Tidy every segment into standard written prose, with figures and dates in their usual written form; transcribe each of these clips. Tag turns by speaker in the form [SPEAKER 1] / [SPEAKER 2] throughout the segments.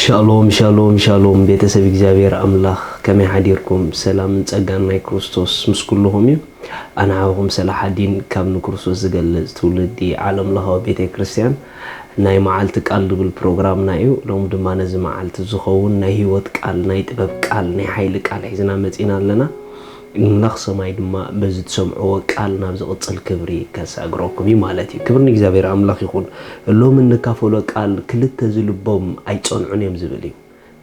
[SPEAKER 1] ሻሎም ሻሎም ሻሎም ቤተሰብ እግዚአብሔር አምላክ ከመይ ሓዲርኩም ሰላም ጸጋን ናይ ክርስቶስ ምስ ኩልኩም እዩ ኣናዓኹም ሰላሓዲን ካብ ንክርስቶስ ዝገልጽ ትውልዲ ዓለም ለኻዊ ቤተ ክርስቲያን ናይ መዓልቲ ቃል ድብል ፕሮግራምና እዩ ሎም ድማ ነዚ መዓልቲ ዝኸውን ናይ ህይወት ቃል ናይ ጥበብ ቃል ናይ ሓይሊ ቃል ሒዝና መጺና ኣለና እንላኽ ሰማይ ድማ በዚ ተሰምዖ ቃል ናብ ዝቕጽል ክብሪ ከሳግረኩም እዩ ማለት እዩ ክብሪ እግዚአብሔር አምላክ ይኹን ሎም እንካፈሎ ቃል ክልተ ዝልቦም ኣይጸንዑን እዮም ዝብል እዩ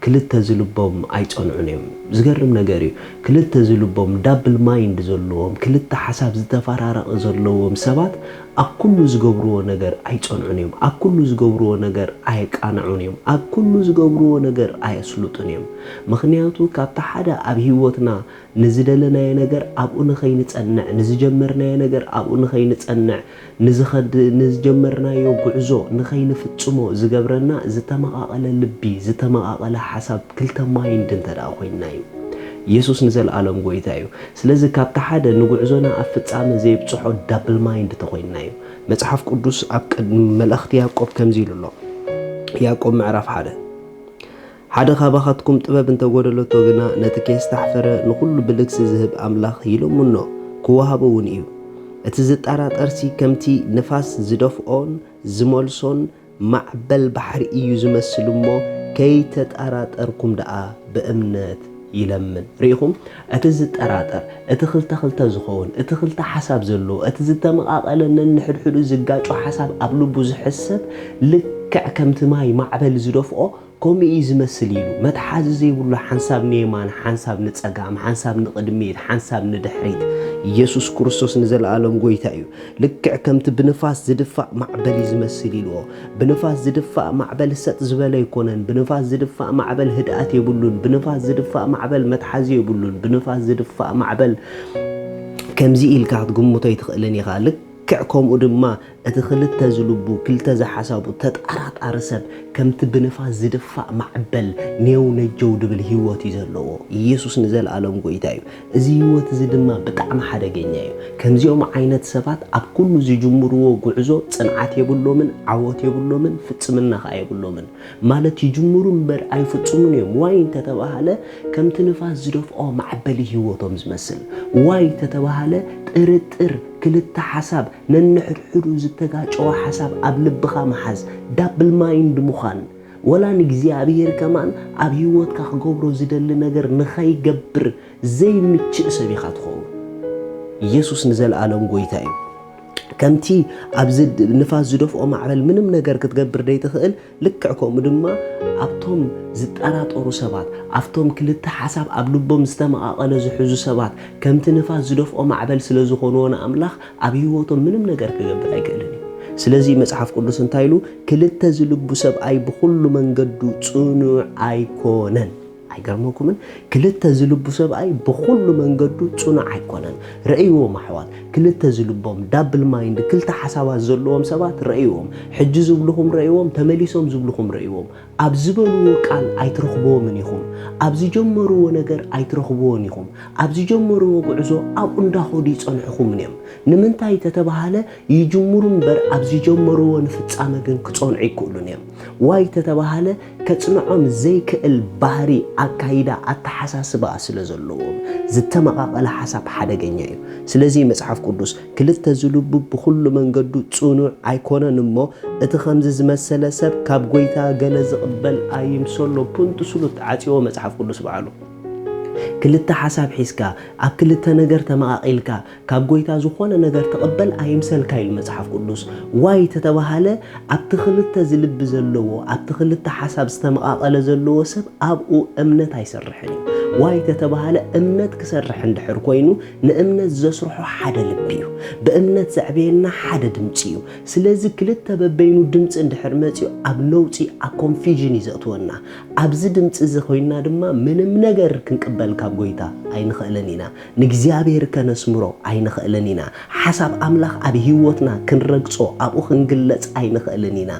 [SPEAKER 1] ክልተ ዝልቦም ኣይጸንዑን እዮም ዝገርም ነገር እዩ ክልተ ዝልቦም ዳብል ማይንድ ዘለዎም ክልተ ሓሳብ ዝተፈራረቀ ዘለዎም ሰባት አኩሉ ዝገብርዎ ነገር ኣይጸንዑን እዮም አኩሉ ዝገብርዎ ነገር ኣይቃንዑን እዮም አኩሉ ዝገብርዎ ነገር ኣየስሉጡን እዮም ምክንያቱ ካብታ ሓደ ኣብ ህይወትና ንዝደለናየ ነገር ኣብኡ ንኸይንጸንዕ ንዝጀመርናየ ነገር ኣብኡ ንኸይንጸንዕ ንዝጀመርናዮ ጉዕዞ ንኸይንፍጽሞ ዝገብረና ዝተመቃቀለ ልቢ ዝተመቃቀለ ሓሳብ ክልተ ማይንድ እንተዳ ኮይና እዩ ኢየሱስ ንዘለዓለም ጎይታ እዩ ስለዚ ካብታ ሓደ ንጉዕዞና ኣብ ፍጻመ ዘይብጽሖ ዳብል ማይንድ ተኮይና እዩ መጽሐፍ ቅዱስ ኣብ መልእኽቲ ያዕቆብ ከምዚ ኢሉሎ ያዕቆብ ምዕራፍ 1 ሓደ ካባኻትኩም ጥበብ እንተጎደለቶ ግና ነቲ ከይስተሕፈረ ንኹሉ ብልግሲ ዝህብ ኣምላኽ ኢሎሙኖ ክወሃበውን እዩ እቲ ዝጠራጠርሲ ከምቲ ንፋስ ዝደፍኦን ዝመልሶን ማዕበል ባሕሪ እዩ ዝመስል እሞ ከይተጠራጠርኩም ደኣ ብእምነት ይለምን ሪኢኹም እቲ ዝጠራጠር እቲ ክልተ ዝኸውን እቲ ክልተ ሓሳብ ዘሎ እቲ ዝተመቃቀለ ነንሕድሕዱ ዝጋጮ ሓሳብ ኣብ ልቡ ዝሕሰብ ልክዕ ከምቲ ማይ ማዕበል ዝደፍኦ ከምኡ ዝመስል ኢሉ መትሓዚ ዘይብሉ ሓንሳብ ንየማን ሓንሳብ ንጸጋም ሓንሳብ ንቅድሚት ሓንሳብ ንድሕሪት ኢየሱስ ክርስቶስ ንዘለዓለም ጎይታ እዩ ልክዕ ከምቲ ብንፋስ ዝድፋእ ማዕበል ዝመስል ኢልዎ ብንፋስ ዝድፋእ ማዕበል ሰጥ ዝበለ ይኮነን ብንፋስ ዝድፋእ ማዕበል ህድኣት የብሉን ብንፋስ ዝድፋእ ማዕበል መትሓዚ የብሉን ብንፋስ ዝድፋእ ማዕበል ከምዚ ኢልካ ክትግምቶ ይትኽእልን ኢኻ ልክዕ ከምኡ ድማ እቲ ክልተ ዝልቡ ክልተ ዝሓሳቡ ተጣራጣሪ ሰብ ከምቲ ብንፋስ ዝድፋእ ማዕበል ኔው ነጀው ድብል ህይወት እዩ ዘለዎ ኢየሱስ ንዘለዓለም ጎይታ እዩ እዚ ህይወት እዚ ድማ ብጣዕሚ ሓደገኛ እዩ ከምዚኦም ዓይነት ሰባት ኣብ ኩሉ ዝጅምርዎ ጉዕዞ ጽንዓት የብሎምን ዓወት የብሎምን ፍጽምና ኸ የብሎምን ማለት ይጅምሩ እምበር ኣይፍጽሙን እዮም ዋይ እንተተባሃለ ከምቲ ንፋስ ዝደፍኦ ማዕበል ህይወቶም ዝመስል ዋይ ተተባሃለ ጥርጥር ክልተ ሓሳብ ነንሕድሕዱ ዝተጋጨወ ሓሳብ ኣብ ልብኻ መሓዝ ዳብል ማይንድ ሙኻን ወላን እግዚአብሔር ከማን ኣብ ህይወትካ ክገብሮ ዝደሊ ነገር ንኸይገብር ዘይምችእ ሰብ ኢኻ ትኸውን ኢየሱስ ንዘለዓለም ጎይታ እዩ ከምቲ ኣብ ንፋስ ዝደፍኦ ማዕበል ምንም ነገር ክትገብር ደይትኽእል ልክዕ ከምኡ ድማ ኣብቶም ዝጠራጠሩ ሰባት ኣብቶም ክልተ ሓሳብ ኣብ ልቦም ዝተመቃቀለ ዝሕዙ ሰባት ከምቲ ንፋስ ዝደፍኦ ማዕበል ስለ ዝኾንዎን ኣምላኽ ኣብ ህይወቶም ምንም ነገር ክገብር ኣይክእልን እዩ ስለዚ መጽሐፍ ቅዱስ እንታይ ኢሉ ክልተ ዝልቡ ሰብኣይ ብኩሉ መንገዱ ጽኑዕ ኣይኮነን ኣይገርመኩምን ክልተ ዝልቡ ሰብኣይ ብኩሉ መንገዱ ጽኑዕ ኣይኮነን ረእይዎም ኣሕዋት ክልተ ዝልቦም ዳብል ማይንድ ክልተ ሓሳባት ዘለዎም ሰባት ረእይዎም ሕጂ ዝብልኹም ረእይዎም ተመሊሶም ዝብልኹም ረእይዎም ኣብ ዝበልዎ ቃል ኣይትረኽብዎምን ኢኹም ኣብ ዝጀመርዎ ነገር ኣይትረኽብዎን ኢኹም ኣብ ዝጀመርዎ ጉዕዞ ኣብኡ እንዳኸዱ ይጸንሑኹምን እዮም ንምንታይ ተተባሃለ ይጅምሩ እምበር ኣብ ዝጀመርዎ ንፍጻመ ግን ክጸንዑ ይክእሉን እዮም ዋይ ተተባሃለ ከጽንዖም ዘይክእል ባህሪ ኣካይዳ ኣተሓሳስባ ስለ ዘለዎም ዝተመቃቀለ ሓሳብ ሓደገኛ እዩ ስለዚ መጽሐፍ ቅዱስ ክልተ ዝልቡ ብኩሉ መንገዱ ጽኑዕ ኣይኮነን እሞ እቲ ከምዚ ዝመሰለ ሰብ ካብ ጎይታ ገለ ዝቕበል ኣይምሰሎ ፑንቱ ስሉት ዓጽዮ መጽሐፍ ቅዱስ በዓሉ ክልተ ሓሳብ ሒዝካ ኣብ ክልተ ነገር ተመቃቂልካ ካብ ጎይታ ዝኾነ ነገር ተቐበል ኣይምሰልካ ኢሉ መጽሐፍ ቅዱስ ዋይ ተተባሃለ ኣብቲ ክልተ ዝልቢ ዘለዎ ኣብቲ ክልተ ሓሳብ ዝተመቃቀለ ዘለዎ ሰብ ኣብኡ እምነት ኣይሰርሕን እዩ ዋይ ተተባሃለ እምነት ክሰርሕ እንድሕር ኮይኑ ንእምነት ዘስርሖ ሓደ ልቢ እዩ ብእምነት ዘዕብየና ሓደ ድምፂ እዩ ስለዚ ክልተ በበይኑ ድምፂ እንድሕር መፅዩ ኣብ ነውፂ ኣብ ኮንፊዥን ይዘእትወና ኣብዚ ድምፂ እዚ ኮይና ድማ ምንም ነገር ክንቅበል ካብ ጎይታ ኣይንኽእለን ኢና ንእግዚአብሔር ከነስምሮ ኣይንኽእለን ኢና ሓሳብ ኣምላኽ ኣብ ህይወትና ክንረግጾ ኣብኡ ክንግለጽ ኣይንኽእለን ኢና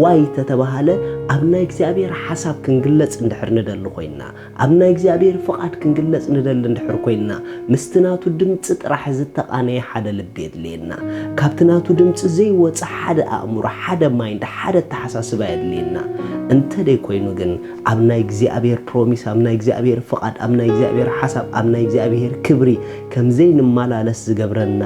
[SPEAKER 1] ዋይ ተተባሃለ ኣብ ናይ እግዚአብሔር ሓሳብ ክንግለጽ እንድሕር ንደሊ ኮይና ኣብ ናይ እግዚአብሔር ፍቃድ ክንግለጽ ንደሊ እንድሕር ኮይና ምስትናቱ ድምፂ ጥራሕ ዝተቃነየ ሓደ ልቢ የድልየና ካብቲ ናቱ ድምፂ ዘይወፅእ ሓደ ኣእምሮ ሓደ ማይንድ ሓደ ተሓሳስባ የድልየና እንተ ደይ ኮይኑ ግን ኣብ ናይ እግዚአብሔር ፕሮሚስ ኣብ ናይ እግዚአብሔር ፍቃድ ኣብ ናይ እግዚአብሔር ሓሳብ ኣብ ናይ እግዚአብሔር ክብሪ ከምዘይ ንመላለስ ዝገብረና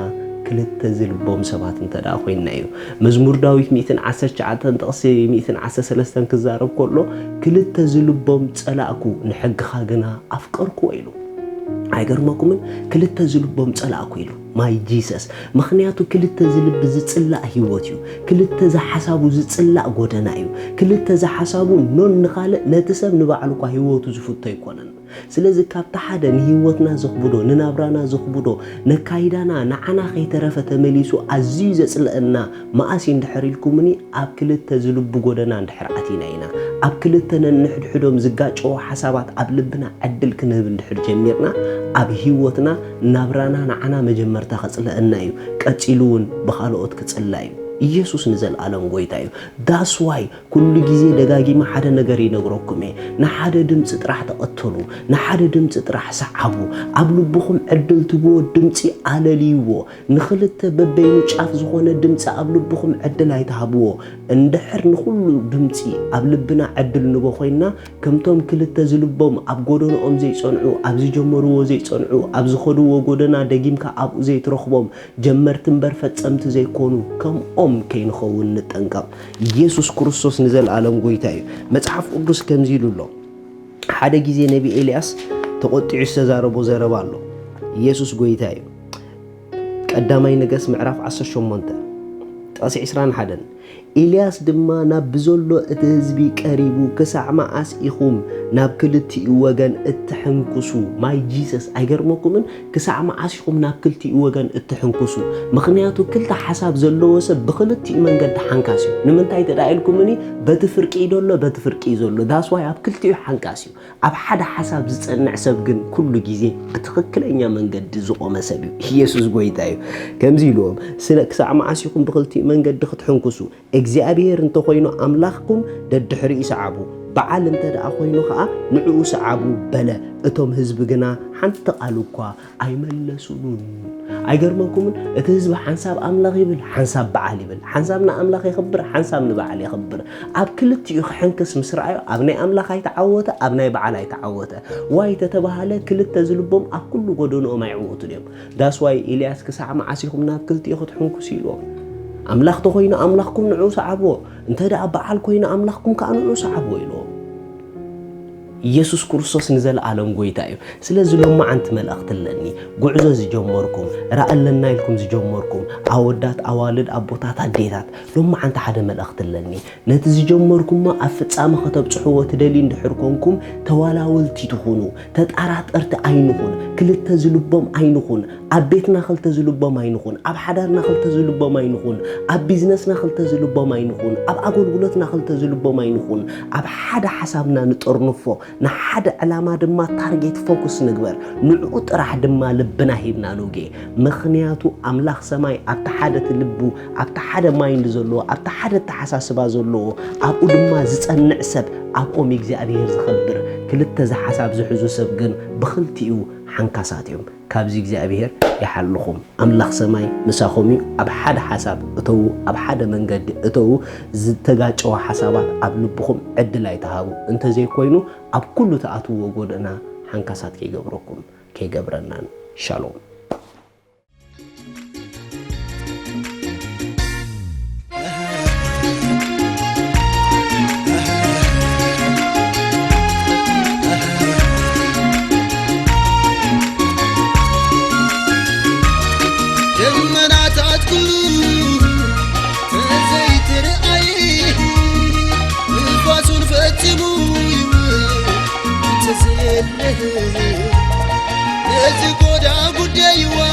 [SPEAKER 1] ክልተ ዝልቦም ሰባት እንተዳ ኮይና እዩ መዝሙር ዳዊት 119 ጥቕሲ 113 ክዛረብ ከሎ ክልተ ዝልቦም ጸላእኩ ንሕግኻ ግና ኣፍቀርኩ ኢሉ ኣይገርመኩምን ክልተ ዝልቦም ጸላእኩ ኢሉ ማይ ጂሰስ ምኽንያቱ ክልተ ዝልብ ዝጽላእ ህይወት እዩ ክልተ ዝሓሳቡ ዝጽላእ ጎደና እዩ ክልተ ዝሓሳቡ ኖን ንኻልእ ነቲ ሰብ ንባዕሉ ህይወቱ ዝፍቶ ይኮነን ስለዚ ካብታ ሓደ ንህይወትና ዝኽብዶ ንናብራና ዝኽብዶ ነካይዳና ንዓና ከይተረፈ ተመሊሱ ኣዝዩ ዘጽልአና ማእሲ እንድሕር ኢልኩምኒ ኣብ ክልተ ዝልብ ጎደና እንድሕር ኣቲና ኢና ኣብ ክልተ ነንሕድሕዶም ዝጋጨው ሓሳባት ኣብ ልብና ዕድል ክንህብ እንድሕር ጀሚርና ኣብ ህይወትና ናብራና ንዓና መጀመርታ ከጽልአና እዩ ቀጺሉውን ብኻልኦት ክጽላ እዩ ኢየሱስ ንዘለዓለም ጎይታ እዩ ዳስ ዋይ ኩሉ ጊዜ ደጋጊማ ሓደ ነገር ይነግረኩም ንሓደ ድምፂ ጥራሕ ተቐተሉ ንሓደ ድምፂ ጥራሕ ሰዓቡ ኣብ ልብኹም ዕድል ትብዎ ድምፂ ኣለልይዎ ንኽልተ በበይኑ ጫፍ ዝኾነ ድምፂ ኣብ ልብኹም ዕድል ኣይተሃብዎ እንድሕር ንኹሉ ድምፂ ኣብ ልብና ዕድል ንቦ ኮይና ከምቶም ክልተ ዝልቦም ኣብ ጎደኖኦም ዘይጸንዑ ኣብ ዝጀመርዎ ዘይጸንዑ ኣብ ዝኸድዎ ጎደና ደጊምካ ኣብኡ ዘይትረኽቦም ጀመርቲ እምበር ፈጸምቲ ዘይኮኑ ከምኦም ከይንኸውን ንጠንቀቕ ኢየሱስ ክርስቶስ ንዘለዓለም ጎይታ እዩ መጽሓፍ ቅዱስ ከምዚ ኢሉ ኣሎ ሓደ ጊዜ ነቢ ኤልያስ ተቆጢዑ ዝተዛረቦ ዘረባ ኣሎ ኢየሱስ ጎይታ እዩ ቀዳማይ ነገሥት ምዕራፍ 18 ጥቕሲ 21 ኤልያስ ድማ ናብ ብዘሎ እቲ ህዝቢ ቀሪቡ ክሳዕ መዓስ ኢኹም ናብ ክልቲኡ ወገን እትሕንኩሱ ማይ ጂሰስ ኣይገርመኩምን ክሳዕ መዓስ ኢኹም ናብ ክልቲኡ ወገን እትሕንኩሱ ምኽንያቱ ክልተ ሓሳብ ዘለዎ ሰብ ብክልቲኡ መንገዲ ሓንካስ እዩ ንምንታይ ተዳኢልኩምኒ በቲ ፍርቂ ዘሎ በቲ ፍርቂ ዘሎ ዳስ ዋይ ኣብ ክልቲኡ ሓንካስ እዩ ኣብ ሓደ ሓሳብ ዝጸንዕ ሰብ ግን ኩሉ ጊዜ ብትኽክለኛ መንገዲ ዝቆመ ሰብ እዩ ኢየሱስ ጎይታ እዩ ከምዚ ኢሉዎም ክሳዕ መዓስ ኢኹም ብክልቲኡ መንገዲ ክትሕንኩሱ እግዚአብሔር እንተ ኮይኑ ኣምላኽኩም ደድሕሪ ይሰዓቡ በዓል እንተ ደኣ ኮይኑ ከዓ ንዕኡ ሰዓቡ በለ እቶም ህዝቢ ግና ሓንቲ ቃል እኳ ኣይመለሱሉን ኣይገርመኩምን እቲ ህዝቢ ሓንሳብ ኣምላኽ ይብል ሓንሳብ በዓል ይብል ሓንሳብና ኣምላኽ ይኽብር ሓንሳብ ንበዓል ይኽብር ኣብ ክልቲኡ ክሕንክስ ምስ ረኣዮ ኣብ ናይ ኣምላኽ ኣይተዓወተ ኣብ ናይ በዓል ኣይተዓወተ ዋይ ተተባሃለ ክልተ ዝልቦም ኣብ ኩሉ ጎደኖኦም ኣይዕወቱን እዮም ዳስ ዋይ ኤልያስ ክሳዕ መዓስ ኢኹም ናብ ክልቲኡ ክትሕንኩሱ ኢልዎም أملاك تخوينا أملاككم نعوس عبوا أنت دا أبعال كوينا أملاككم كأنه نعوس عبوا إلو ኢየሱስ ክርስቶስ ንዘለ ዓለም ጎይታ እዩ ስለዚህ ሎማ አንተ መልእክት ለኒ ጉዕዞ ዝጀመርኩም ራእለና ኢልኩም ዝጀመርኩም አወዳት አዋልድ አቦታት አዴታት ሎማ አንተ ሓደ መልእክት ለኒ ነቲ ዝጀመርኩም አፍጻመ ከተብጽሕዎ ትደሊ እንድሕርኩምኩም ተዋላውልቲ ትኹኑ ተጣራጠርቲ አይንኹን ክልተ ዝልቦም አይንኹን ኣብ ቤትና ክልተ ዝልቦም አይንኹን ኣብ ሓዳርና ክልተ ዝልቦም አይንኹን ኣብ ቢዝነስና ክልተ ዝልቦም አይንኹን ኣብ አገልግሎትና ክልተ ዝልቦም አይንኹን ኣብ ሓደ ሓሳብና ንጥርንፎ نحد علامة دم تارجت فوكس نقبر نعود راح دم لبنا هيبنا نوجي مخنياتو أملاخ سماي أبتحدة اللبو أبتحدة مايند زلو أبتحدة تحساس بازلو أبو دم زت النعسب أبو ميجزي أبيه زخبر كل التزحساب زحزو سبجن بخلتيو حنكاساتيهم كابزي جزي أبيهر يحلخهم أملاخ سماي مساخومي أب حد حساب أتو أب حد من قد أتو زتجاج أو حسابات أب لبخم عد لا يتهاو أنت زي كوينو أب كله تأتو وجودنا حنكاسات كي جبركم كي جبرنا شالوم
[SPEAKER 2] نزقودا قديوا